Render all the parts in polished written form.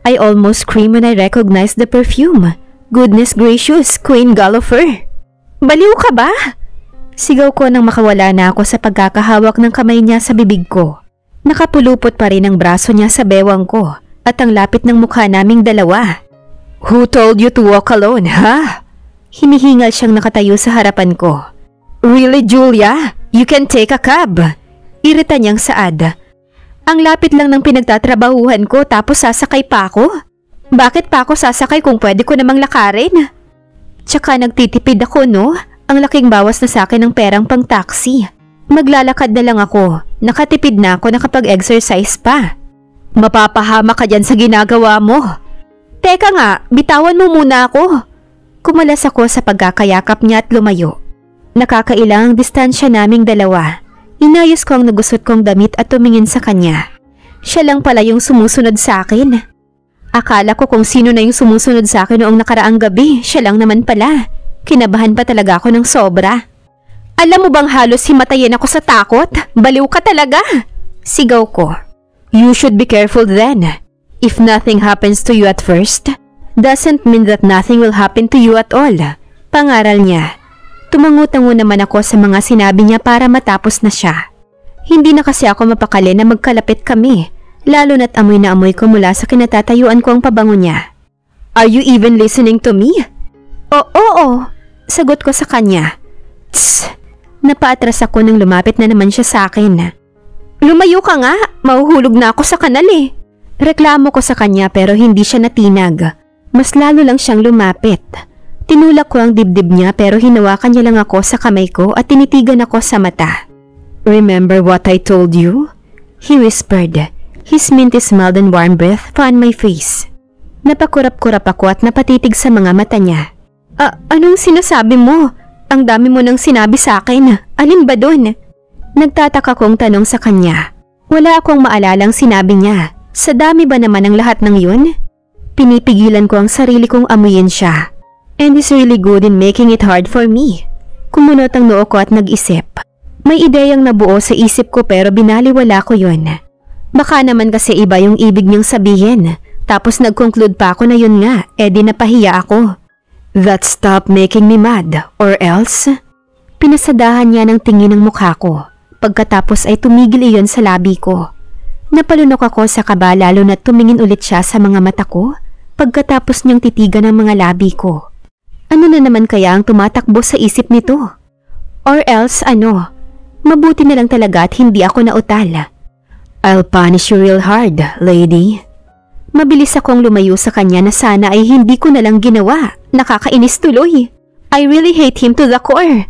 I almost screamed when I recognized the perfume. Goodness gracious, Queen Gullivant! Baliw ka ba? Sigaw ko nang makawala na ako sa pagkakahawak ng kamay niya sa bibig ko. Nakapulupot pa rin ang braso niya sa bewang ko at ang lapit ng mukha naming dalawa. Who told you to walk alone, ha? Hinihingal siyang nakatayo sa harapan ko. Really, Julia? You can take a cab. Irita niyang saad. Ang lapit lang ng pinagtatrabahuhan ko tapos sasakay pa ako? Bakit pa ako sasakay kung pwede ko namang lakarin? Tsaka nagtitipid ako, no? Ang laking bawas na sa akin ng perang pang taxi. Maglalakad na lang ako. Nakatipid na ako nakapag-exercise pa. Mapapahama ka dyan sa ginagawa mo. Teka nga, bitawan mo muna ako. Kumalas ako sa pagkakayakap niya at lumayo. Nakakailang distansya naming dalawa. Inayos ko ang nagusot kong damit at tumingin sa kanya. Siya lang pala yung sumusunod sa akin. Akala ko kung sino na yung sumusunod sa akin noong nakaraang gabi, siya lang naman pala. Kinabahan pa talaga ako ng sobra. Alam mo bang halos himatayin ako sa takot? Baliw ka talaga! Sigaw ko. You should be careful then. If nothing happens to you at first, doesn't mean that nothing will happen to you at all. Pangaral niya. Tumango-tango naman ako sa mga sinabi niya para matapos na siya. Hindi na kasi ako mapakali na magkalapit kami, lalo na't amoy na amoy ko mula sa kinatatayuan ko ang pabango niya. Are you even listening to me? Oo, sagot ko sa kanya. Tss, napaatras ako nang lumapit na naman siya sa akin. Lumayo ka nga, mahuhulog na ako sa kanal eh. Reklamo ko sa kanya pero hindi siya natinag. Mas lalo lang siyang lumapit. Tinulak ko ang dibdib niya pero hinawakan niya lang ako sa kamay ko at tinitigan ako sa mata. Remember what I told you? He whispered. His minty smile and warm breath found my face. Napakurap-kurap ako at napatitig sa mga mata niya. Anong sinasabi mo? Ang dami mo nang sinabi sa akin. Alin ba dun? Nagtataka kong tanong sa kanya. Wala akong maalalang sinabi niya. Sa dami ba naman ang lahat ng yun? Pinipigilan ko ang sarili kong amuyin siya. And he's really good in making it hard for me. Kumunot ang noo ko at nag-isip. May ideyang nabuo sa isip ko pero binaliwala ko yun. Baka naman kasi iba yung ibig niyang sabihin. Tapos nag-conclude pa ako na yun nga, di napahiya ako. That stop making me mad, or else? Pinasadahan niya ng tingin ng mukha ko. Pagkatapos ay tumigil iyon sa labi ko. Napalunok ako sa kaba lalo na tumingin ulit siya sa mga mata ko. Pagkatapos niyang titigan ang mga labi ko. Ano na naman kaya ang tumatakbo sa isip nito? Or else mabuti na lang talaga at hindi ako nautal. I'll punish you real hard, lady. Mabilis akong lumayo sa kanya na sana ay hindi ko na lang ginawa. Nakakainis tuloy. I really hate him to the core.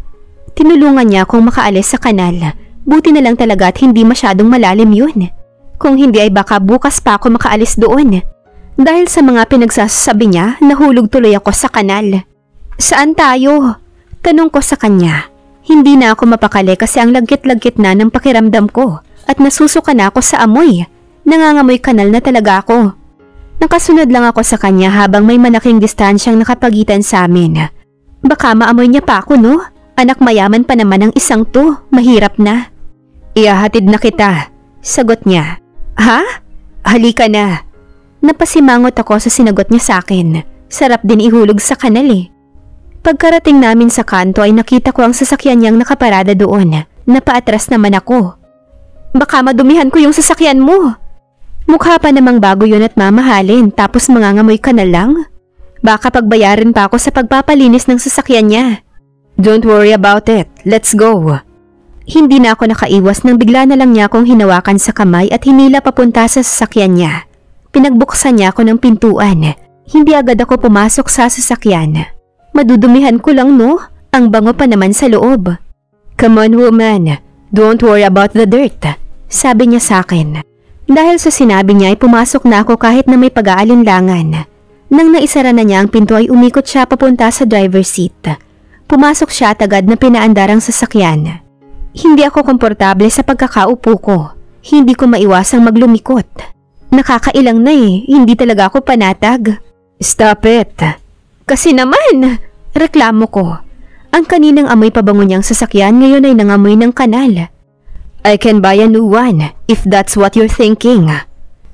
Tinulungan niya akong makaalis sa kanal. Buti na lang talaga at hindi masyadong malalim yun. Kung hindi ay baka bukas pa ako makaalis doon. Dahil sa mga pinagsasabi niya, nahulog tuloy ako sa kanal. Saan tayo? Tanong ko sa kanya. Hindi na ako mapakali kasi ang lagkit-lagkit na ng pakiramdam ko at nasusuka na ako sa amoy. Nangangamoy kanal na talaga ako. Nakasunod lang ako sa kanya habang may malaking distansyang nakapagitan sa amin. Baka maamoy niya pa ako, no? Anak mayaman pa naman ang isang to. Mahirap na. Ihahatid na kita. Sagot niya. Ha? Halika na. Napasimangot ako sa sinagot niya sa akin. Sarap din ihulog sa kanal eh. Pagkarating namin sa kanto ay nakita ko ang sasakyan niyang nakaparada doon. Napaatras naman ako. Baka madumihan ko yung sasakyan mo. Mukha pa namang bago yun at mamahalin tapos mangangamoy ka na lang. Baka pagbayarin pa ako sa pagpapalinis ng sasakyan niya. Don't worry about it. Let's go. Hindi na ako nakaiwas nang bigla na lang niya akong hinawakan sa kamay at hinila papunta sa sasakyan niya. Pinagbuksan niya ako ng pintuan. Hindi agad ako pumasok sa sasakyan. Madudumihan ko lang, no? Ang bango pa naman sa loob. Come on, woman. Don't worry about the dirt. Sabi niya sa akin. Dahil sa sinabi niya ay pumasok na ako kahit na may pag-aalinlangan. Nang naisara na niya ang pinto ay umikot siya papunta sa driver's seat. Pumasok siya at agad na pinaandar ang sasakyan. Hindi ako komportable sa pagkakaupo ko. Hindi ko maiwasang maglumikot. Nakakailang na eh, hindi talaga ako panatag. Stop it. Kasi naman, reklamo ko. Ang kaninang amoy pabango niyang sasakyan ngayon ay nangamoy ng kanal. I can buy a new one if that's what you're thinking.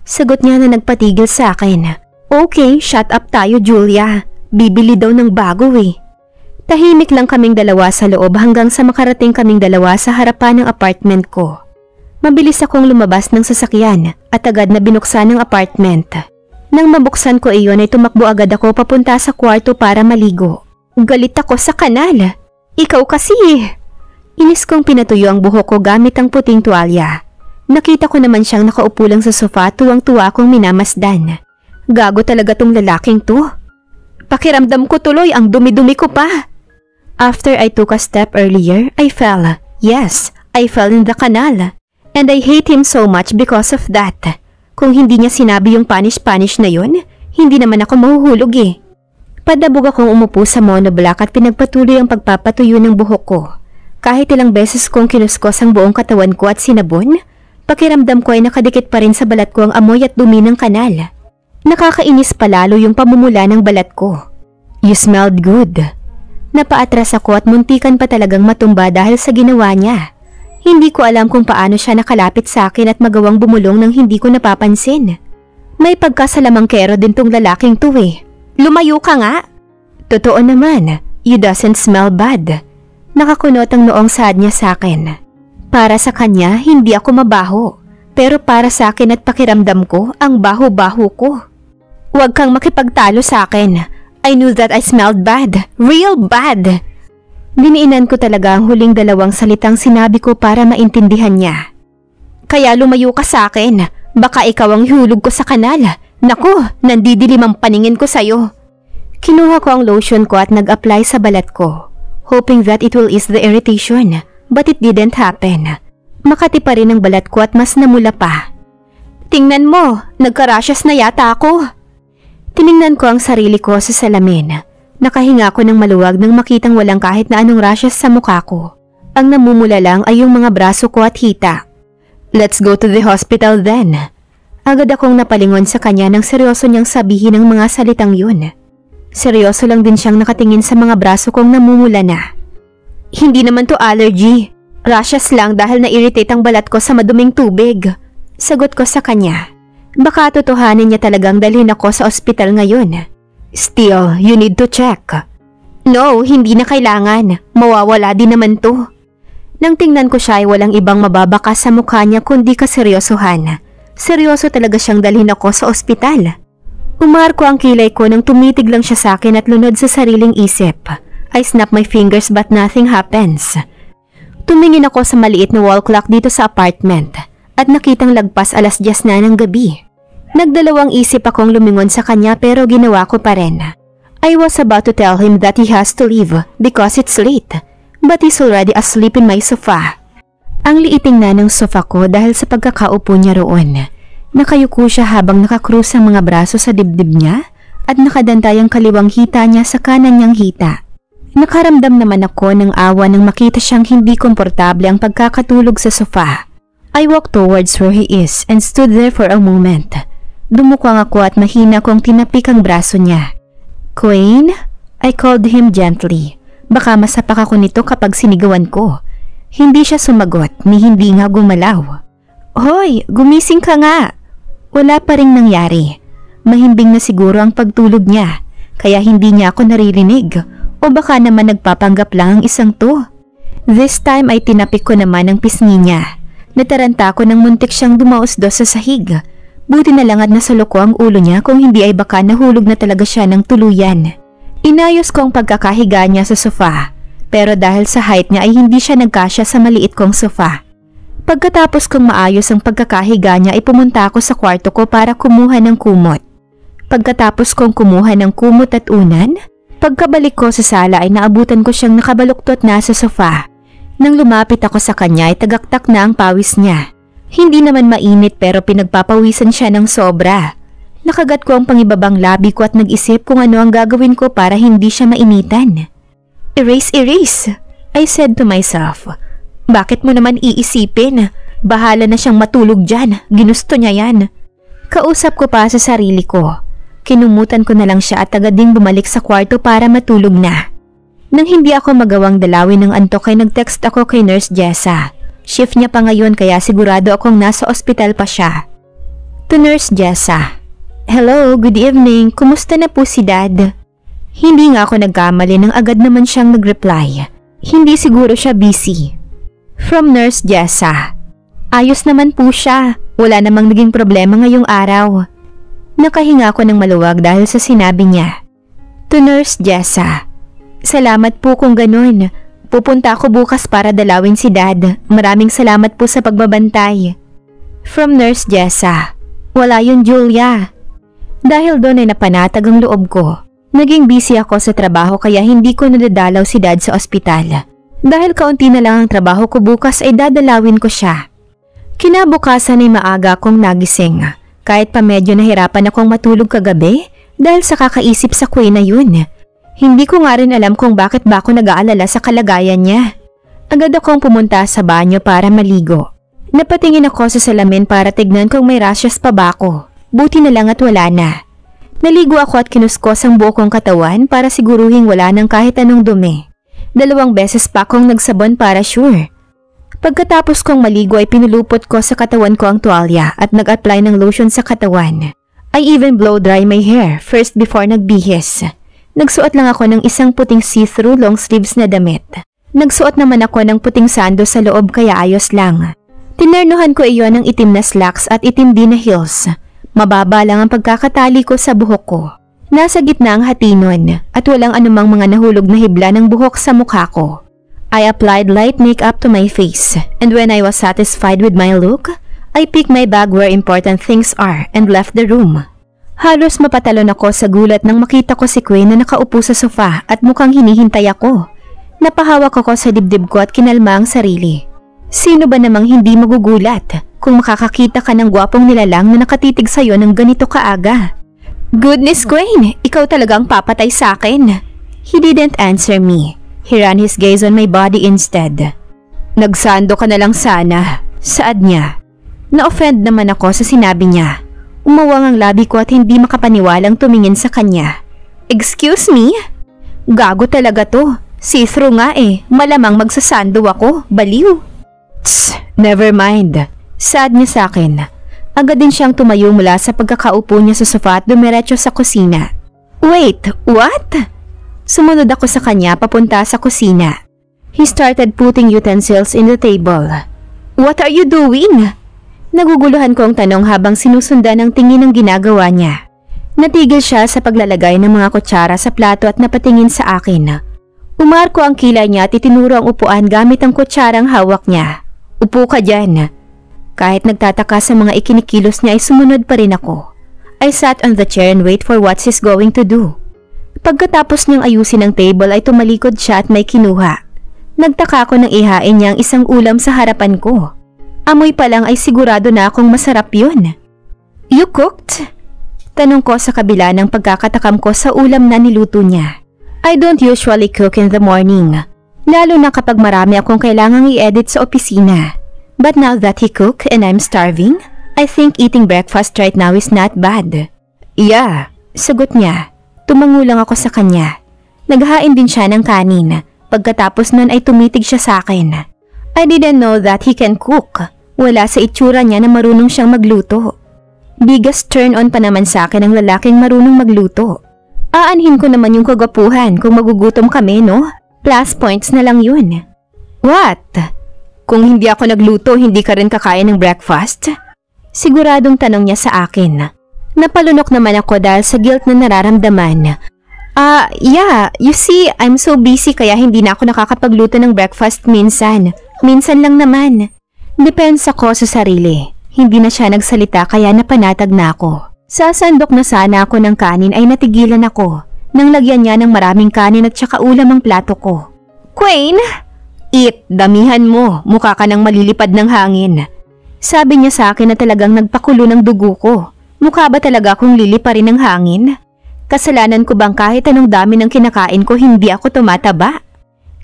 Sagot niya na nagpatigil sa akin. Okay, shut up tayo, Julia. Bibili daw ng bago eh. Tahimik lang kaming dalawa sa loob hanggang sa makarating kaming dalawa sa harapan ng apartment ko. Mabilis akong lumabas ng sasakyan at agad na binuksan ang apartment. Nang mabuksan ko iyon ay tumakbo agad ako papunta sa kwarto para maligo. Galit ako sa kanal. Ikaw kasi eh. Inis kong pinatuyo ang buhok ko gamit ang puting tuwalya. Nakita ko naman siyang nakaupo lang sa sofa, tuwang-tuwa akong minamasdan. Gago talaga tong lalaking to. Pakiramdam ko tuloy ang dumi-dumi ko pa. After I took a step earlier, I fell. Yes, I fell in the canal. And I hate him so much because of that. Kung hindi niya sinabi yung panish-panish na yun, hindi naman ako mahuhulog eh. Padabog akong umupo sa monoblock at pinagpatuloy ang pagpapatuyo ng buhok ko. Kahit ilang beses kong kinuskos ang buong katawan ko at sinabon, pakiramdam ko ay nakadikit pa rin sa balat ko ang amoy at dumi ng kanal. Nakakainis palalo yung pamumula ng balat ko. You smelled good. Napaatras ako at muntikan pa talagang matumba dahil sa ginawa niya. Hindi ko alam kung paano siya nakalapit sa akin at magawang bumulong nang hindi ko napapansin. May pagkasalamangkero din tong lalaking to eh. Lumayo ka nga! Totoo naman, you doesn't smell bad. Nakakunot ang noong sad niya sa akin. Para sa kanya, hindi ako mabaho. Pero para sa akin at pakiramdam ko, ang baho-baho ko. Huwag kang makipagtalo sa akin. I knew that I smelled bad. Real bad. Diniinan ko talaga ang huling dalawang salitang sinabi ko para maintindihan niya. Kaya lumayo ka sa akin. Baka ikaw ang hulog ko sa kanal. Naku, nandidilim ang paningin ko sa'yo. Kinuha ko ang lotion ko at nag-apply sa balat ko, hoping that it will ease the irritation, but it didn't happen. Makati pa rin ang balat ko at mas namula pa. Tingnan mo, nagka-rashes na yata ako. Tiningnan ko ang sarili ko sa salamin. Nakahinga ko ng maluwag nang makitang walang kahit na anong rashes sa mukha ko. Ang namumula lang ay yung mga braso ko at hita. Let's go to the hospital then. Agad akong napalingon sa kanya nang seryoso niyang sabihin ang mga salitang yun. Seryoso lang din siyang nakatingin sa mga braso kong namumula na. Hindi naman to allergy. Rashes lang dahil na-irritate ang balat ko sa maduming tubig. Sagot ko sa kanya. Baka totohanin niya talagang dalhin ako sa ospital ngayon. Still, you need to check. No, hindi na kailangan. Mawawala din naman to. Nang tingnan ko siya ay walang ibang mababakas sa mukha niya kundi kaseryosohan. Seryoso talaga siyang dalhin ako sa ospital. Umarko ang kilay ko nang tumitig lang siya sa akin at lunod sa sariling isip. I snap my fingers but nothing happens. Tumingin ako sa maliit na wall clock dito sa apartment at nakitang lagpas 10:00 na ng gabi. Nagdalawang isip akong lumingon sa kanya pero ginawa ko pa rin. I was about to tell him that he has to leave because it's late, but he's already asleep in my sofa. Ang liiting na ng sofa ko dahil sa pagkakaupo niya roon. Nakayuko siya habang nakakrus ang mga braso sa dibdib niya at nakadantay ang kaliwang hita niya sa kanan niyang hita. Nakaramdam naman ako ng awa nang makita siyang hindi komportable ang pagkakatulog sa sofa. I walked towards where he is and stood there for a moment. Dumukwang ako at mahina kong tinapik ang braso niya. Queen? I called him gently. Baka masapak ako nito kapag sinigawan ko. Hindi siya sumagot ni hindi nga gumalaw. Hoy, gumising ka nga! Wala pa ring nangyari. Mahimbing na siguro ang pagtulog niya, kaya hindi niya ako naririnig. O baka naman nagpapanggap lang ang isang to. This time ay tinapik ko naman ang pisngi niya. Nataranta ko nang muntik siyang dumausdos sa sahig. Buti na lang at nasalo ko ang ulo niya kung hindi ay baka nahulog na talaga siya ng tuluyan. Inayos ko ang pagkakahiga niya sa sofa. Pero dahil sa height niya ay hindi siya nagkasya sa maliit kong sofa. Pagkatapos kong maayos ang pagkakahiga niya ay pumunta ako sa kwarto ko para kumuha ng kumot. Pagkatapos kong kumuha ng kumot at unan, pagkabalik ko sa sala ay naabutan ko siyang nakabaluktot na sa sofa. Nang lumapit ako sa kanya ay tagaktak na ang pawis niya. Hindi naman mainit pero pinagpapawisan siya ng sobra. Nakagat ko ang pangibabang labi ko at nag-isip kung ano ang gagawin ko para hindi siya mainitan. Erase, erase, I said to myself. Bakit mo naman iisipin? Bahala na siyang matulog dyan. Ginusto niya yan. Kausap ko pa sa sarili ko. Kinumutan ko na lang siya at agad ding bumalik sa kwarto para matulog na. Nang hindi ako magawang dalawin ng antok ay nag-text ako kay Nurse Jessa. Shift niya pa ngayon kaya sigurado akong nasa ospital pa siya. To Nurse Jessa. Hello, good evening. Kumusta na po si Dad? Hindi nga ako nagkamali nang agad naman siyang nag-reply. Hindi siguro siya busy. From Nurse Jessa. Ayos naman po siya. Wala namang naging problema ngayong araw. Nakahinga ako ng maluwag dahil sa sinabi niya. To Nurse Jessa. Salamat po kung ganun. Pupunta ako bukas para dalawin si Dad. Maraming salamat po sa pagbabantay. From Nurse Jessa. Wala yun, Julia. Dahil doon ay napanatag ang loob ko. Naging busy ako sa trabaho kaya hindi ko nadadalaw si Dad sa ospital. Dahil kaunti na lang ang trabaho ko bukas ay dadalawin ko siya. Kinabukasan ay maaga akong nagising. Kahit pa medyo nahirapan akong matulog kagabi dahil sa kakaisip sa Queen na yun. Hindi ko nga rin alam kung bakit ba ako nag-aalala sa kalagayan niya. Agad akong pumunta sa banyo para maligo. Napatingin ako sa salamin para tignan kung may rashes pa ba ako. Buti na lang at wala na. Naligo ako at kinuskos ang buo kong katawan para siguruhing wala nang kahit anong dumi. 2 beses pa akong nagsabon para sure. Pagkatapos kong maligo ay pinulupot ko sa katawan ko ang tuwalya at nag-apply ng lotion sa katawan. I even blow dry my hair first before nagbihis. Nagsuot lang ako ng isang puting see-through long sleeves na damit. Nagsuot naman ako ng puting sando sa loob kaya ayos lang. Tinernuhan ko iyon ng itim na slacks at itim din na heels. Mababa lang ang pagkakatali ko sa buhok ko. Nasa gitna ang hatinon at walang anumang mga nahulog na hibla ng buhok sa mukha ko. I applied light makeup to my face and when I was satisfied with my look, I picked my bag where important things are and left the room. Halos mapatalon ako sa gulat nang makita ko si Queen na nakaupo sa sofa at mukhang hinihintay ako. Napahawak ako sa dibdib ko at kinalma ang sarili. Sino ba namang hindi magugulat kung makakakita ka ng gwapong nilalang na nakatitig sa'yo ng ganito kaaga? Goodness, Queen, ikaw talagang papatay sa akin. He didn't answer me. He ran his gaze on my body instead. Nagsando ka na lang sana. Saad niya. Na-offend naman ako sa sinabi niya. Umawang ang labi ko at hindi makapaniwalang tumingin sa kanya. Excuse me? Gago talaga to. See-through nga eh. Malamang magsasando ako. Baliw. Tss, never mind. Saad niya sa akin. Agad din siyang tumayo mula sa pagkakaupo niya sa sofa at dumiretso sa kusina. Wait, what? Sumunod ako sa kanya papunta sa kusina. He started putting utensils in the table. What are you doing? Naguguluhan ko ang tanong habang sinusundan ang tingin ng ginagawa niya. Natigil siya sa paglalagay ng mga kutsara sa plato at napatingin sa akin. Umarko ang kilay niya at itinuro ang upuan gamit ang kutsarang hawak niya. Upo ka dyan. Kahit nagtataka sa mga ikinikilos niya ay sumunod pa rin ako. I sat on the chair and wait for what he's going to do. Pagkatapos niyang ayusin ang table ay tumalikod siya at may kinuha. Nagtaka ako nang ihain niya ang isang ulam sa harapan ko. Amoy pa lang ay sigurado na akong masarap yun. You cooked? Tanong ko sa kabila ng pagkakatakam ko sa ulam na niluto niya. I don't usually cook in the morning. Lalo na kapag marami akong kailangang i-edit sa opisina. But now that he cooked and I'm starving, I think eating breakfast right now is not bad. Yeah, sagot niya. Tumango lang ako sa kanya. Naghain din siya ng kanin. Pagkatapos nun ay tumitig siya sa akin. I didn't know that he can cook. Wala sa itsura niya na marunong siyang magluto. Biggest turn on pa naman sa akin ang lalaking marunong magluto. Aanhin ko naman yung kagapuhan kung magugutom kami, no? Plus points na lang yun. What? Kung hindi ako nagluto, hindi ka rin kakain ng breakfast? Siguradong tanong niya sa akin. Napalunok naman ako dahil sa guilt na nararamdaman. Yeah, you see, I'm so busy kaya hindi na ako nakakapagluto ng breakfast minsan. Minsan lang naman. Depensa ko sa sarili. Hindi na siya nagsalita kaya napanatag na ako. Sasandok na sana ako ng kanin ay natigilan ako. Nang lagyan niya ng maraming kanin at saka ulam ang plato ko. Queen! Eat, damihan mo. Mukha ka nang malilipad ng hangin. Sabi niya sa akin na talagang nagpakulo ng dugo ko. Mukha ba talaga akong liliparin ng hangin? Kasalanan ko bang kahit anong dami ng kinakain ko hindi ako tumataba?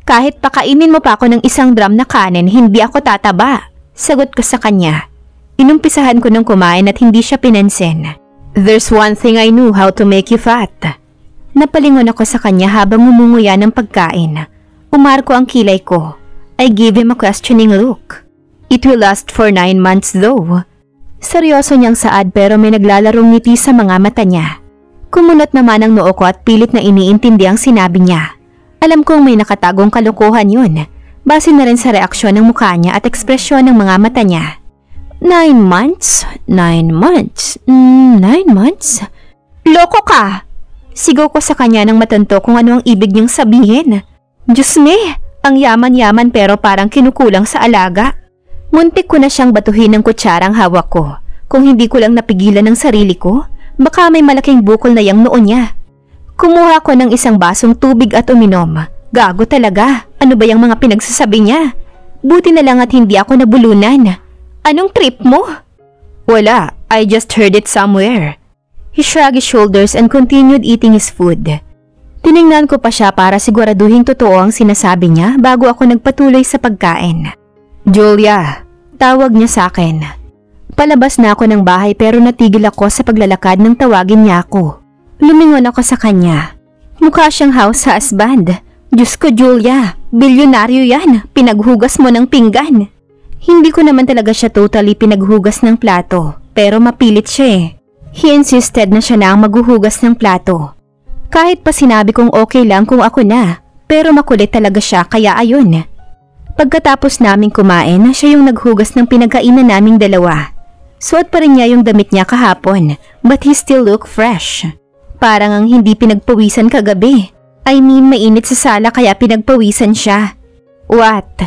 Kahit pakainin mo pa ako ng 1 drum na kanin, hindi ako tataba. Sagot ko sa kanya. Inumpisahan ko ng kumain at hindi siya pinansin. There's one thing I knew how to make you fat. Napalingon ako sa kanya habang umunguya ng pagkain. Umarko ang kilay ko. I gave him a questioning look. It will last for 9 months though. Seryoso niyang saad pero may naglalarong ngiti sa mga mata niya. Kumunot naman ang noo ko at pilit na iniintindi ang sinabi niya. Alam kong may nakatagong kalokohan yun. Base na rin sa reaksyon ng mukha niya at ekspresyon ng mga mata niya. 9 months? 9 months? 9 months? Loko ka! Sigaw ko sa kanya nang matanto kung ano ang ibig niyang sabihin. Diyos me, ang yaman-yaman pero parang kinukulang sa alaga. Muntik ko na siyang batuhin ng kutsarang hawak ko. Kung hindi ko lang napigilan ng sarili ko, baka may malaking bukol na yang noo niya. Kumuha ko ng isang basong tubig at uminom. Gago talaga. Ano ba yung mga pinagsasabi niya? Buti na lang at hindi ako nabulunan. Anong trip mo? Wala. I just heard it somewhere. He shrugged his shoulders and continued eating his food. Tiningnan ko pa siya para siguraduhin totoo ang sinasabi niya bago ako nagpatuloy sa pagkain. Julia, tawag niya sa akin. Palabas na ako ng bahay pero natigil ako sa paglalakad nang tawagin niya ako. Lumingon ako sa kanya. Mukha siyang house husband. Diyos ko Julia, bilyonaryo yan. Pinaghugas mo ng pinggan. Hindi ko naman talaga siya totally pinaghugas ng plato, pero mapilit siya eh. He insisted na siya na ang maghuhugas ng plato. Kahit pa sinabi kong okay lang kung ako na, pero makulit talaga siya kaya ayun. Pagkatapos naming kumain, siya yung naghugas ng pinagkainan naming dalawa. Suot pa rin niya yung damit niya kahapon, but he still look fresh. Parang ang hindi pinagpawisan kagabi. I mean, mainit sa sala kaya pinagpawisan siya. What?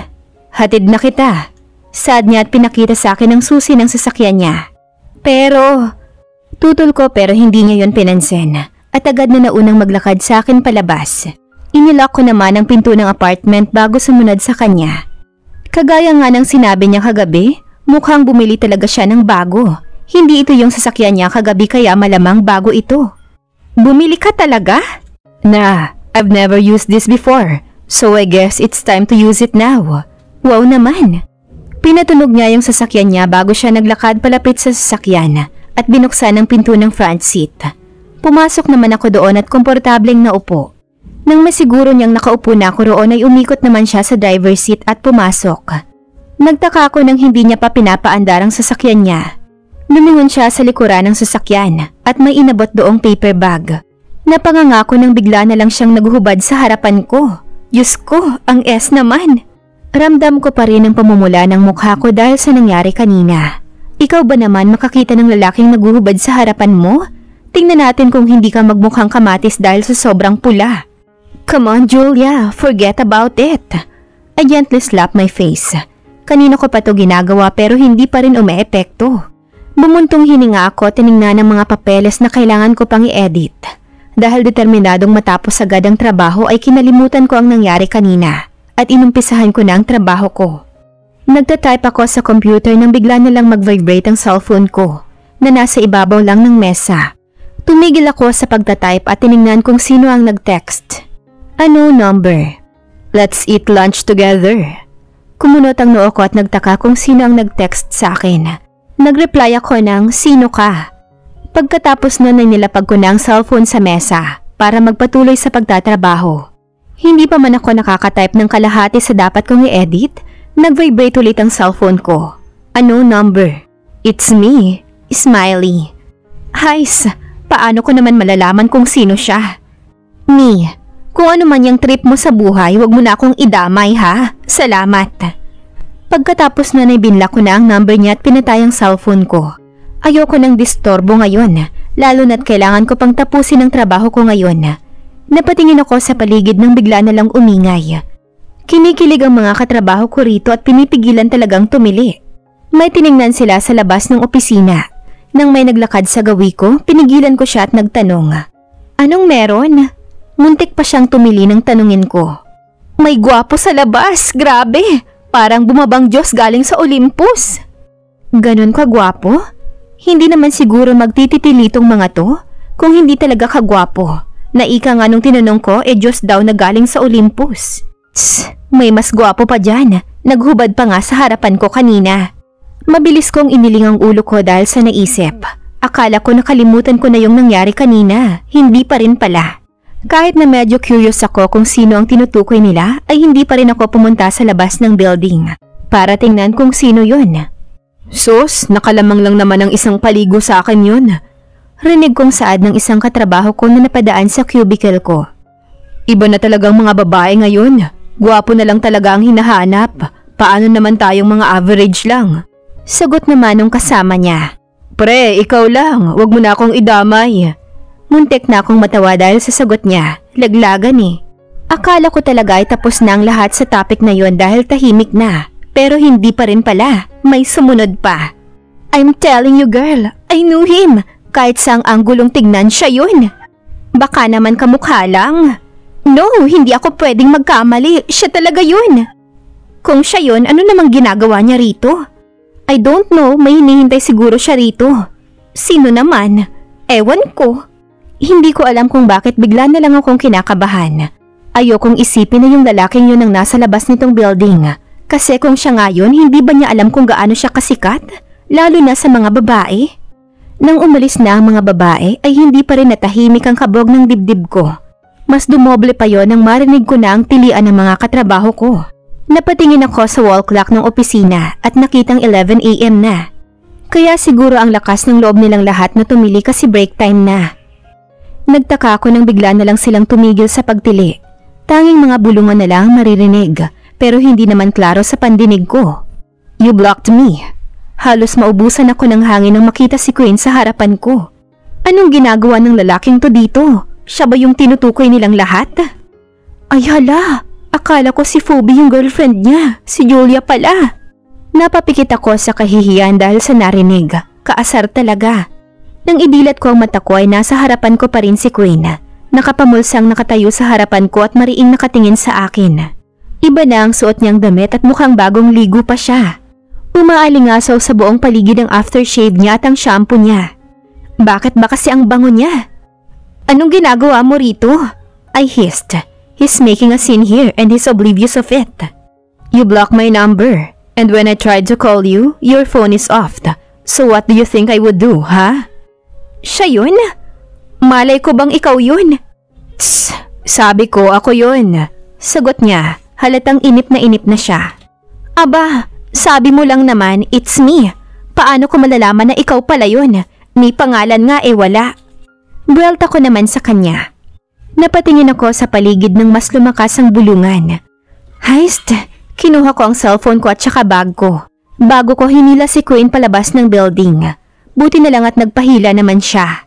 Hatid na kita. Sad niya at pinakita sa akin ang susi ng sasakyan niya. Pero, tutol ko pero hindi niya yon pinansin at agad na naunang maglakad sa akin palabas. Inilock ko naman ang pinto ng apartment bago sumunod sa kanya. Kagaya nga ng sinabi niya kagabi, mukhang bumili talaga siya ng bago. Hindi ito yung sasakyan niya kagabi kaya malamang bago ito. Bumili ka talaga? Nah, I've never used this before, so I guess it's time to use it now. Wow naman! Pinatunog niya yung sasakyan niya bago siya naglakad palapit sa sasakyan at binuksan ang pinto ng front seat. Pumasok naman ako doon at komportableng naupo. Nang masiguro niyang nakaupo na ako roon ay umikot naman siya sa driver's seat at pumasok. Nagtaka ako nang hindi niya pa pinapaandar ang sasakyan niya. Lumingon siya sa likuran ng sasakyan at may inabot doong paper bag. Napangangako nang bigla na lang siyang naghubad sa harapan ko. Diyos ko, ang S naman! Ramdam ko pa rin ang pamumula ng mukha ko dahil sa nangyari kanina. Ikaw ba naman makakita ng lalaking naguhubad sa harapan mo? Tingnan natin kung hindi ka magmukhang kamatis dahil sa sobrang pula. Come on Julia, forget about it. I gently slapped my face. Kanina ko pa to ginagawa pero hindi pa rin umeepekto. Bumuntong hininga ako at tiningnan ng mga papeles na kailangan ko pang i-edit. Dahil determinadong matapos agad ang trabaho ay kinalimutan ko ang nangyari kanina. At inumpisahan ko na ang trabaho ko. Nagtatype ako sa computer nang bigla na lang mag-vibrate ang cellphone ko na nasa ibabaw lang ng mesa. Tumigil ako sa pagtatype at tiningnan kung sino ang nag-text. Ano number? Let's eat lunch together. Kumunot ang noo ko at nagtaka kung sino ang nag-text sa akin. Nag-reply ako ng sino ka? Pagkatapos nun ay nilapag ko na ang cellphone sa mesa para magpatuloy sa pagtatrabaho. Hindi pa man ako nakakatype ng kalahati sa dapat kong i-edit, nag-vibrate ulit ang cellphone ko. Ano number? It's me, Smiley. Hays, paano ko naman malalaman kung sino siya? Me, kung ano man yung trip mo sa buhay, wag mo na akong idamay ha. Salamat. Pagkatapos na binlock ko na ang number niya at pinatay ang cellphone ko. Ayoko nang disturbo ngayon, lalo na't kailangan ko pang tapusin ang trabaho ko ngayon. Napatingin ako sa paligid nang bigla na lang umingay. Kinikilig ang mga katrabaho ko rito at pinipigilan talagang tumili. May tiningnan sila sa labas ng opisina. Nang may naglakad sa gawi ko, pinigilan ko siya at nagtanong. Anong meron? Muntik pa siyang tumili ng tanungin ko. May gwapo sa labas, grabe! Parang bumabang Diyos galing sa Olympus. Ganon ka gwapo? Hindi naman siguro magtititilitong mga to kung hindi talaga kagwapo. Naika nga nung tinanong ko, Diyos daw na galing sa Olympus. Tss, may mas gwapo pa dyan. Naghubad pa nga sa harapan ko kanina. Mabilis kong iniling ang ulo ko dahil sa naisip. Akala ko nakalimutan ko na yung nangyari kanina. Hindi pa rin pala. Kahit na medyo curious ako kung sino ang tinutukoy nila, ay hindi pa rin ako pumunta sa labas ng building para tingnan kung sino yon. Sus, nakalamang lang naman ang isang paligo sa akin yun. Rinig kong saad ng isang katrabaho ko na napadaan sa cubicle ko. Iba na talagang mga babae ngayon. Gwapo na lang talaga ang hinahanap. Paano naman tayong mga average lang? Sagot naman ng kasama niya. Pre, ikaw lang. Huwag mo na akong idamay. Muntik na akong matawa dahil sa sagot niya. Laglagan eh. Akala ko talaga ay tapos na ang lahat sa topic na yon dahil tahimik na. Pero hindi pa rin pala. May sumunod pa. I'm telling you girl, I knew him. Kahit saang anggulong tignan siya yun. Baka naman kamukha lang. No, hindi ako pwedeng magkamali. Siya talaga yun. Kung siya yun, ano namang ginagawa niya rito? I don't know, may hinihintay siguro siya rito. Sino naman? Ewan ko. Hindi ko alam kung bakit bigla na lang akong kinakabahan. Ayokong isipin na yung lalaking yun ang nasa labas nitong building. Kasi kung siya nga yun, hindi ba niya alam kung gaano siya kasikat? Lalo na sa mga babae. Nang umalis na ang mga babae, ay hindi pa rin natahimik ang kabog ng dibdib ko. Mas dumoble pa yon nang marinig ko na ang tilian ng mga katrabaho ko. Napatingin ako sa wall clock ng opisina at nakitang 11 AM na. Kaya siguro ang lakas ng loob nilang lahat na tumili kasi break time na. Nagtaka ako nang bigla na lang silang tumigil sa pagtili. Tanging mga bulungan na lang maririnig pero hindi naman klaro sa pandinig ko. You blocked me. Halos maubusan ako ng hangin nang makita si Queen sa harapan ko. Anong ginagawa ng lalaking to dito? Siya ba yung tinutukoy nilang lahat? Ay hala, akala ko si Phoebe yung girlfriend niya, si Julia pala. Napapikit ako sa kahihiyan dahil sa narinig, kaasar talaga. Nang idilat ko ang mata ko ay nasa harapan ko pa rin si Queen. Nakapamulsang nakatayo sa harapan ko at mariing nakatingin sa akin. Iba na ang suot niyang damit at mukhang bagong ligo pa siya. Umaalingasaw sa buong paligid ang aftershave niya at ang shampoo niya. Bakit ba kasi ang bango niya? Anong ginagawa mo rito? I hissed. He's making a scene here and he's oblivious of it. You blocked my number and when I tried to call you, your phone is off. So what do you think I would do, ha? Siya yun? Malay ko bang ikaw yun? Tss, sabi ko ako yun. Sagot niya, halatang inip na siya. Aba, sabi mo lang naman, it's me. Paano ko malalaman na ikaw pala yun? May pangalan nga wala. Buwelta ko naman sa kanya. Napatingin ako sa paligid ng mas lumakas ang bulungan. Heist, kinuha ko ang cellphone ko at saka bag ko. Bago ko hinila si Queen palabas ng building. Buti na lang at nagpahila naman siya.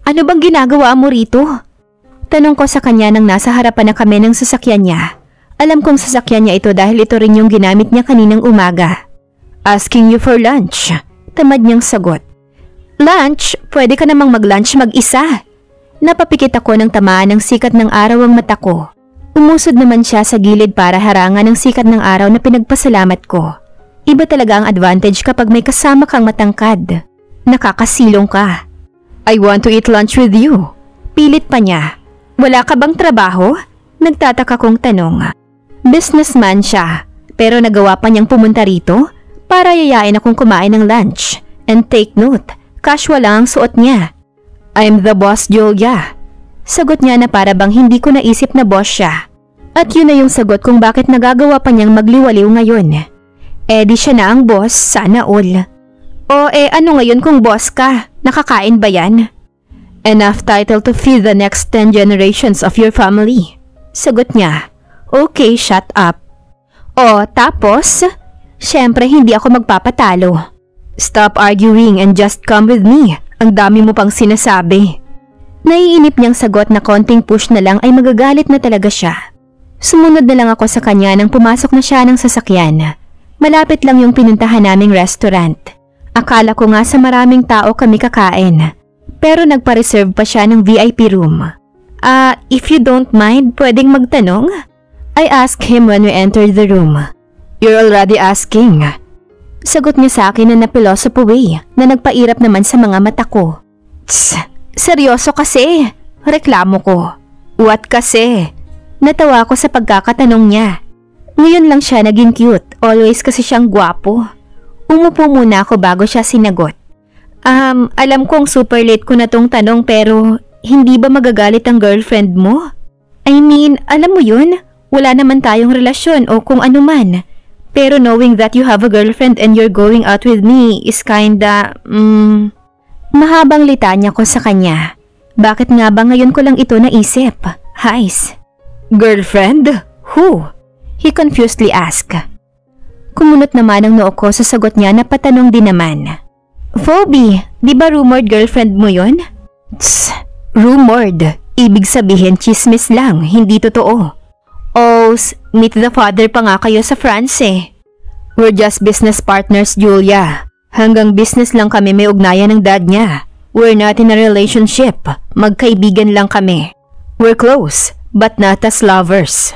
Ano bang ginagawa mo rito? Tanong ko sa kanya nang nasa harapan na kami ng sasakyan niya. Alam kong sasakyan niya ito dahil ito rin yung ginamit niya kaninang umaga. Asking you for lunch. Tamad niyang sagot. Lunch? Pwede ka namang mag-lunch mag-isa. Napapikit ako ng tamaan ng sikat ng araw ang mata ko. Umusod naman siya sa gilid para harangan ng sikat ng araw na pinagpasalamat ko. Iba talaga ang advantage kapag may kasama kang matangkad. Nakakasilong ka. I want to eat lunch with you. Pilit pa niya. Wala ka bang trabaho? Nagtataka kong tanong. Businessman siya, pero nagawa pa niyang pumunta rito para yayain akong kumain ng lunch. And take note, casual lang ang suot niya. I'm the boss, Julia. Sagot niya na para bang hindi ko naisip na boss siya. At yun na yung sagot kung bakit nagagawa pa niyang magliwaliw ngayon. Di siya na ang boss, sana all. O ano ngayon kung boss ka? Nakakain ba yan? Enough title to feed the next 10 generations of your family. Sagot niya. Okay, shut up. O tapos? Siyempre hindi ako magpapatalo. Stop arguing and just come with me. Ang dami mo pang sinasabi. Naiinip niyang sagot na konting push na lang ay magagalit na talaga siya. Sumunod na lang ako sa kanya nang pumasok na siya ng sasakyan. Malapit lang yung pinuntahan naming restaurant. Akala ko nga sa maraming tao kami kakain. Pero nagpa-reserve pa siya ng VIP room. If you don't mind, pwedeng magtanong? I asked him when we entered the room. You're already asking. Sagot niya sa akin na na-philosophy way na nagpairap naman sa mga mata ko. Tss, seryoso kasi. Reklamo ko. What kasi? Natawa ako sa pagkakatanong niya. Ngayon lang siya naging cute. Always kasi siyang gwapo. Umupo muna ako bago siya sinagot. Alam kong super late ko na tong tanong pero hindi ba magagalit ang girlfriend mo? I mean, alam mo yun? Wala naman tayong relasyon o kung ano man. Pero knowing that you have a girlfriend and you're going out with me is kinda, Mahabang litanya ko sa kanya. Bakit nga ba ngayon ko lang ito naisip? Heis. Girlfriend? Who? He confusedly asked. Kumunot naman ang noo ko sa sagot niya na patanong din naman. Phoebe, di ba rumored girlfriend mo yun? Tss, rumored. Ibig sabihin chismis lang, hindi totoo. Oh, meet the father pa nga kayo sa France eh. We're just business partners, Julia. Hanggang business lang kami may ugnayan ng dad niya. We're not in a relationship. Magkaibigan lang kami. We're close, but not as lovers.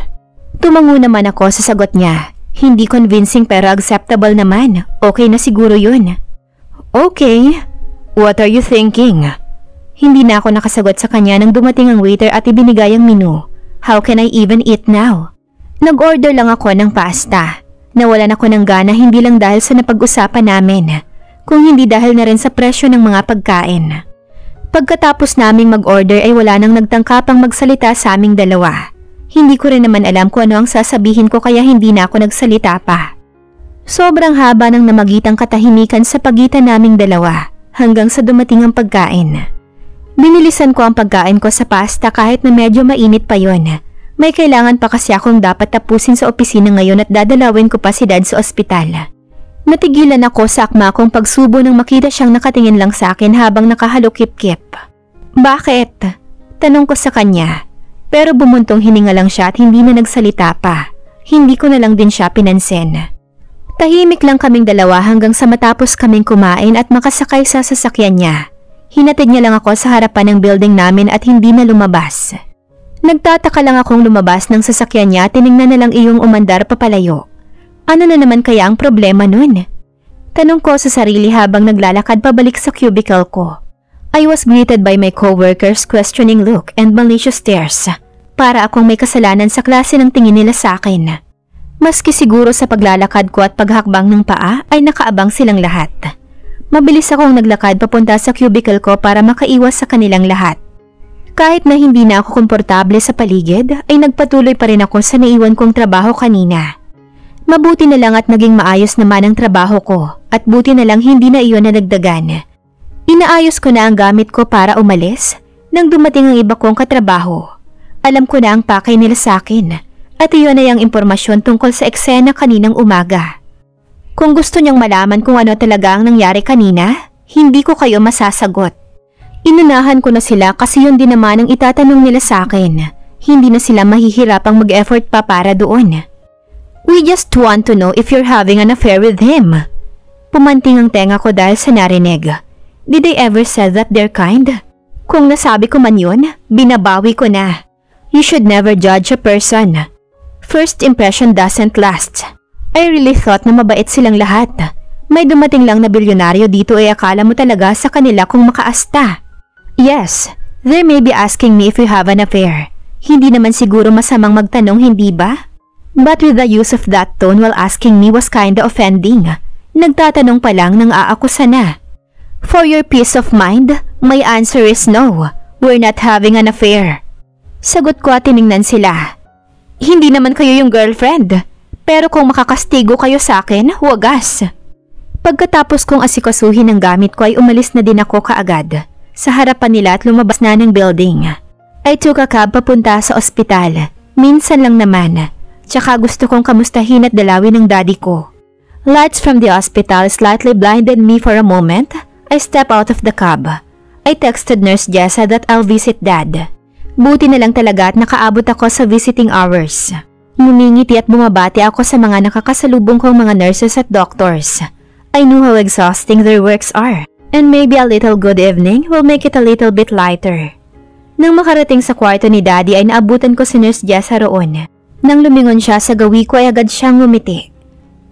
Tumango naman ako sa sagot niya. Hindi convincing pero acceptable naman. Okay na siguro yun. Okay. What are you thinking? Hindi na ako nakasagot sa kanya nang dumating ang waiter at ibinigay ang menu. How can I even eat now? Nag-order lang ako ng pasta. Nawalan ako ng gana hindi lang dahil sa napag-usapan namin, kung hindi dahil na rin sa presyo ng mga pagkain. Pagkatapos naming mag-order ay wala nang nagtangkapang magsalita sa aming dalawa. Hindi ko rin naman alam kung ano ang sasabihin ko kaya hindi na ako nagsalita pa. Sobrang haba ng namagitang katahimikan sa pagitan naming dalawa hanggang sa dumating ang pagkain. Binilisan ko ang pagkain ko sa pasta kahit na medyo mainit pa yon. May kailangan pa kasi akong dapat tapusin sa opisina ngayon at dadalawin ko pa si dad sa ospital. Natigilan ako sa akma kong pagsubo nang makita siyang nakatingin lang sa akin habang nakahalukip-kip. Bakit? Tanong ko sa kanya. Pero bumuntong hininga lang siya at hindi na nagsalita pa. Hindi ko na lang din siya pinansin. Tahimik lang kaming dalawa hanggang sa matapos kaming kumain at makasakay sa sasakyan niya. Hinatid niya lang ako sa harapan ng building namin at hindi na lumabas. Nagtataka lang akong lumabas ng sasakyan niya at tiningnan na lang iyong umandar papalayo. Ano na naman kaya ang problema nun? Tanong ko sa sarili habang naglalakad pabalik sa cubicle ko. I was greeted by my co-workers' questioning look and malicious stares. Para akong may kasalanan sa klase ng tingin nila sa akin. Maski siguro sa paglalakad ko at paghakbang ng paa ay nakaabang silang lahat. Mabilis akong naglakad papunta sa cubicle ko para makaiwas sa kanilang lahat. Kahit na hindi na ako komportable sa paligid, ay nagpatuloy pa rin ako sa naiwan kong trabaho kanina. Mabuti na lang at naging maayos naman ang trabaho ko at buti na lang hindi na iyon nadagdagan. Inaayos ko na ang gamit ko para umalis nang dumating ang iba kong katrabaho. Alam ko na ang pakay nila sa akin at iyon ay ang impormasyon tungkol sa eksena kaninang umaga. Kung gusto niyang malaman kung ano talaga ang nangyari kanina, hindi ko kayo masasagot. Inunahan ko na sila kasi yun din naman ang itatanong nila sa akin. Hindi na sila mahihirapang mag-effort pa para doon. We just want to know if you're having an affair with him. Pumanting ang tenga ko dahil sa narinig. Did they ever say that they're kind? Kung nasabi ko man yun, binabawi ko na. You should never judge a person. First impression doesn't last. I really thought na mabait silang lahat. May dumating lang na bilyonaryo dito ay akala mo talaga sa kanila kung makaasta. Yes, they may be asking me if you have an affair. Hindi naman siguro masamang magtanong, hindi ba? But with the use of that tone while asking me was kinda offending. Nagtatanong pa lang nang aakusa na. For your peace of mind, my answer is no. We're not having an affair. Sagot ko at tiningnan sila. Hindi naman kayo yung girlfriend. Pero kung makakastigo kayo sa akin, wagas. Pagkatapos kong asikasuhin ang gamit ko ay umalis na din ako kaagad. Sa harapan nila at lumabas na ng building. I took a cab papunta sa ospital. Minsan lang naman. Tsaka gusto kong kamustahin at dalawin ng daddy ko. Lights from the hospital slightly blinded me for a moment. I stepped out of the cab. I texted Nurse Jessa that I'll visit dad. Buti na lang talaga at nakaabot ako sa visiting hours. Ngumingiti at bumabati ako sa mga nakakasalubong kong mga nurses at doctors. I knew how exhausting their works are, and maybe a little good evening will make it a little bit lighter. Nang makarating sa kwarto ni Daddy ay naabutan ko si Nurse Jessa roon. Nang lumingon siya sa gawi ko ay agad siyang ngumiti.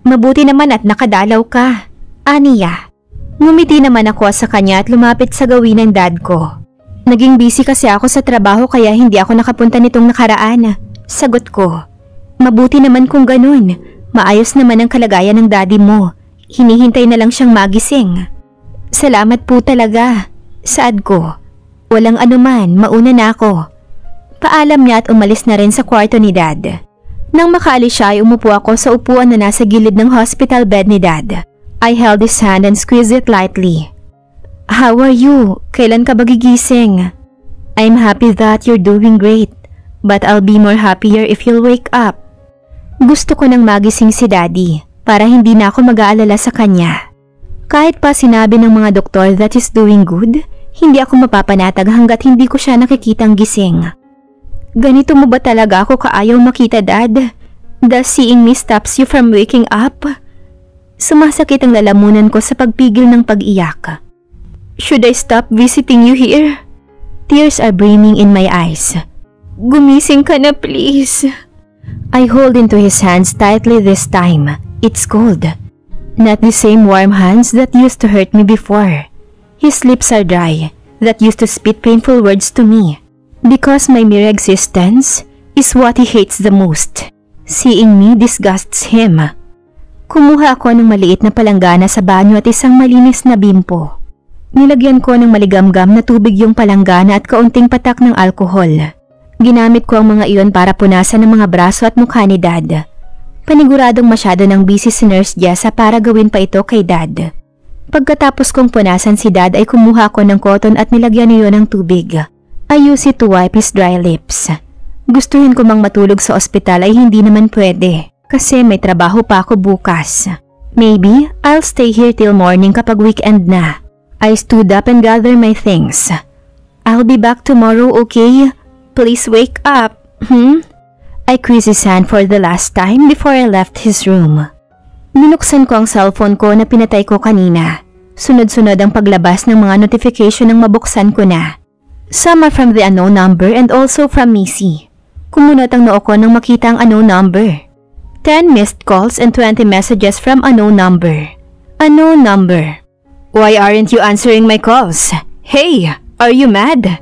Mabuti naman at nakadalaw ka, Aniya. Ngumiti naman ako sa kanya at lumapit sa gawi ng dad ko. Naging busy kasi ako sa trabaho kaya hindi ako nakapunta nitong nakaraan. Sagot ko. Mabuti naman kung ganun. Maayos naman ang kalagayan ng daddy mo. Hinihintay na lang siyang magising. Salamat po talaga. Saad ko. Walang anuman, mauna na ako. Paalam niya at umalis na rin sa kwarto ni dad. Nang makaalis siya ay umupo ako sa upuan na nasa gilid ng hospital bed ni Dad. I held his hand and squeezed it lightly. How are you? Kailan ka ba gigising? I'm happy that you're doing great, but I'll be more happier if you'll wake up. Gusto ko nang magising si Daddy para hindi na ako mag-aalala sa kanya. Kahit pa sinabi ng mga doktor that he's doing good, hindi ako mapapanatag hanggat hindi ko siya nakikitang gising. Ganito mo ba talaga ako kaayaw makita, Dad? Does seeing me stops you from waking up? Sumasakit ang lalamunan ko sa pagpigil ng pag-iyak. Should I stop visiting you here? Tears are brimming in my eyes. Gumising ka na, please. I hold into his hands tightly this time. It's cold. Not the same warm hands that used to hurt me before. His lips are dry, that used to spit painful words to me. Because my mere existence is what he hates the most. Seeing me disgusts him. Kumuha ako ng maliit na palanggana sa banyo at isang malinis na bimpo. Nilagyan ko ng maligamgam na tubig yung palanggana at kaunting patak ng alkohol. Ginamit ko ang mga iyon para punasan ang mga braso at mukha ni Dad. Paniguradong masyado ng busy si Nurse Jessa para gawin pa ito kay Dad. Pagkatapos kong punasan si Dad ay kumuha ko ng cotton at nilagyan niyo ng tubig. I use it to wipe his dry lips. Gustuhin ko mang matulog sa ospital ay hindi naman pwede kasi may trabaho pa ako bukas. Maybe I'll stay here till morning kapag weekend na. I stood up and gathered my things. I'll be back tomorrow, okay? Please wake up. I squeezed his hand for the last time before I left his room. Binuksan ko ang cellphone ko na pinatay ko kanina. Sunod-sunod ang paglabas ng mga notification nang mabuksan ko na. Some are from the unknown number and also from Missy. Kumunot ang noo ko nang makita ang unknown number. 10 missed calls and 20 messages from unknown number. Unknown number. Why aren't you answering my calls? Hey, are you mad?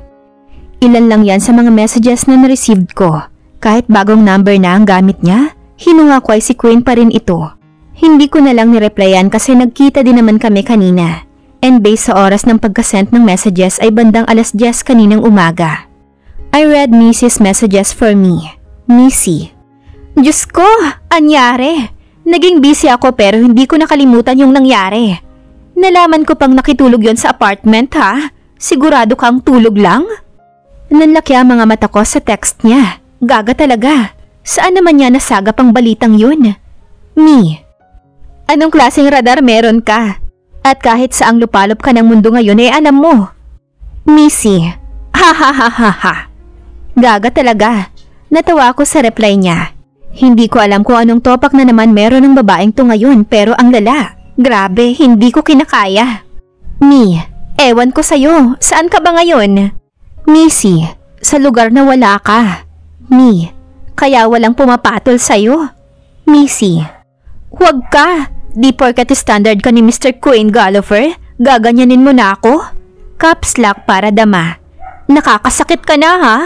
Ilan lang yan sa mga messages na na-received ko. Kahit bagong number na ang gamit niya, hinunga ko ay si Queen pa rin ito. Hindi ko na lang nireplyan kasi nagkita din naman kami kanina. And based sa oras ng pagkasend ng messages ay bandang 10:00 kaninang umaga. I read Missy's messages for me. Missy. Diyos ko, anyari? Naging busy ako pero hindi ko nakalimutan yung nangyari. Nalaman ko pang nakitulog yon sa apartment, ha? Sigurado kang tulog lang? Nanlaki ang mga mata ko sa text niya. Gaga talaga. Saan naman niya nasaga pang balitang yun? Me. Anong klaseng radar meron ka? At kahit saang lupalop ka ng mundo ngayon ay alam mo. Missy. Ha ha ha ha ha. Gaga talaga. Natawa ako sa reply niya. Hindi ko alam kung anong topak na naman meron ng babaeng to ngayon pero ang lala. Grabe, hindi ko kinakaya. Me. Ewan ko sa'yo. Saan ka ba ngayon? Missy. Sa lugar na wala ka. Me. Kaya walang pumapatol sa'yo. Missy. Huwag ka. Di porket standard ka ni Mr. Queen Gallagher, gaganyanin mo na ako? Caps lock para dama. Nakakasakit ka na, ha?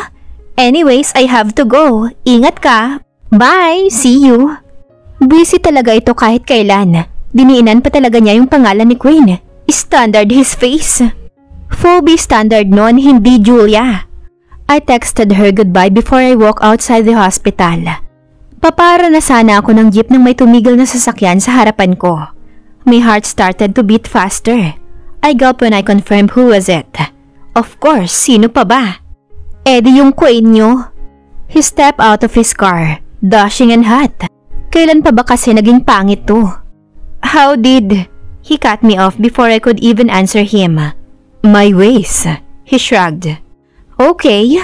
Anyways, I have to go. Ingat ka. Bye! See you! Busy talaga ito kahit kailan. Diniinan pa talaga niya yung pangalan ni Queen. Standard his face. Phoebe standard nun, hindi Julia. I texted her goodbye before I walk outside the hospital. Papara na sana ako ng jeep nang may tumigil na sasakyan sa harapan ko. My heart started to beat faster. I gulped when I confirmed who was it. Of course, sino pa ba? Eddie yung Queen nyo. He stepped out of his car, dashing and hot. Kailan pa ba kasi naging pangit to? How did... He cut me off before I could even answer him. My ways. He shrugged. Okay.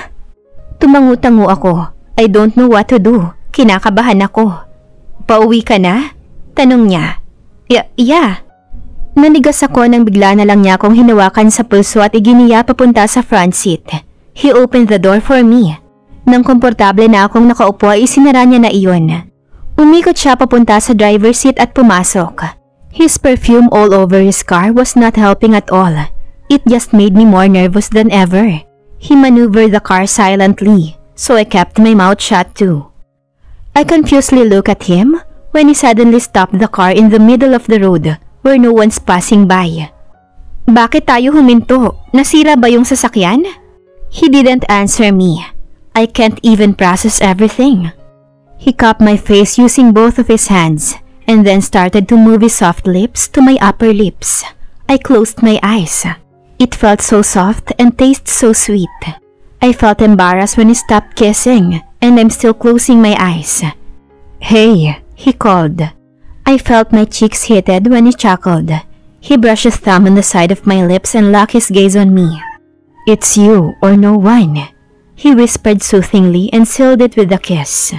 Tumangu-tangu ako. I don't know what to do. Kinakabahan ako. Pauwi ka na? Tanong niya. Yeah. Nanigas ako nang bigla na lang niya akong hinawakan sa pulso at iginiya papunta sa front seat. He opened the door for me. Nang komportable na akong nakaupo ay isinara niya na iyon. Umikot siya papunta sa driver's seat at pumasok. His perfume all over his car was not helping at all. It just made me more nervous than ever. He maneuvered the car silently, so I kept my mouth shut too. I confusedly looked at him when he suddenly stopped the car in the middle of the road where no one's passing by. Bakit tayo huminto? Nasira ba yung sasakyan? He didn't answer me. I can't even process everything. He cupped my face using both of his hands and then started to move his soft lips to my upper lips. I closed my eyes. It felt so soft and tasted so sweet. I felt embarrassed when he stopped kissing, and I'm still closing my eyes. "Hey," he called. I felt my cheeks heated when he chuckled. He brushed his thumb on the side of my lips and locked his gaze on me. "It's you or no one," he whispered soothingly and sealed it with a kiss.